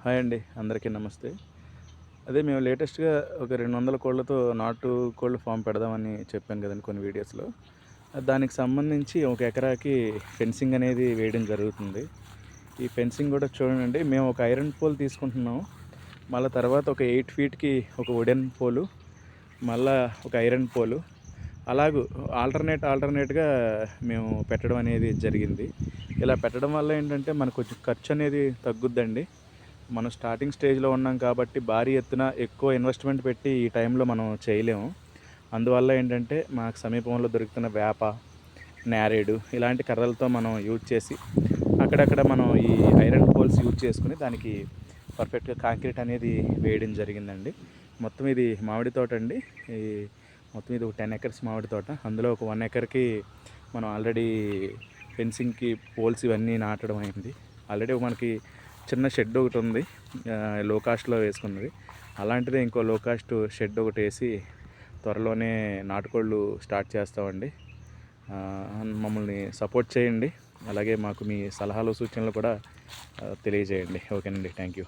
Hi అండి, అందరికీ నమస్తే. అదే మేము లేటెస్ట్‌గా ఒక 200 కోళ్ళతో నాటు కోళ్ళ ఫామ్ పెడదామని చెప్పాను కదండీ కొన్ని వీడియోస్‌లో. దానికి సంబంధించి ఒక ఎకరాకి ఫెన్సింగ్ అనేది వేయడం జరుగుతుంది. ఈ ఫెన్సింగ్ కూడా చూడండి, మేము ఒక ఐరన్ పోల్ తీసుకుంటున్నాం. మళ్ళా తర్వాత ఒక 8 ఫీట్‌కి ఒక వుడెన్ పోలు, మళ్ళా ఒక ఐరన్ పోలు, అలాగూ ఆల్టర్నేట్‌గా మేము పెట్టడం అనేది జరిగింది. ఇలా పెట్టడం వల్ల ఏంటంటే మనకు కొంచెం ఖర్చు అనేది తగ్గుద్దండి. మనం స్టార్టింగ్ స్టేజ్లో ఉన్నాం కాబట్టి భారీ ఎత్తున ఎక్కువ ఇన్వెస్ట్మెంట్ పెట్టి ఈ టైంలో మనం చేయలేము. అందువల్ల ఏంటంటే మాకు సమీపంలో దొరుకుతున్న వేప, నేరేడు ఇలాంటి కర్రలతో మనం యూజ్ చేసి అక్కడక్కడ మనం ఈ ఐరన్ పోల్స్ యూజ్ చేసుకుని దానికి పర్ఫెక్ట్గా కాంక్రీట్ అనేది వేయడం జరిగిందండి. మొత్తం ఇది మామిడి తోట అండి. ఈ మొత్తం ఇది ఒక 10 ఎకర్స్ మామిడి తోట. అందులో ఒక 1 ఎకర్కి మనం ఆల్రెడీ ఫెన్సింగ్కి పోల్స్ ఇవన్నీ నాటడం అయింది. ఆల్రెడీ మనకి చిన్న షెడ్ ఒకటి ఉంది, లో కాస్ట్లో వేసుకున్నది. అలాంటిదే ఇంకో లో కాస్ట్ షెడ్ ఒకటి వేసి త్వరలోనే నాటుకోళ్ళు స్టార్ట్ చేస్తామండి. మమ్మల్ని సపోర్ట్ చేయండి. అలాగే మాకు మీ సలహాలు సూచనలు కూడా తెలియజేయండి. ఓకేనండి, థ్యాంక్ యూ.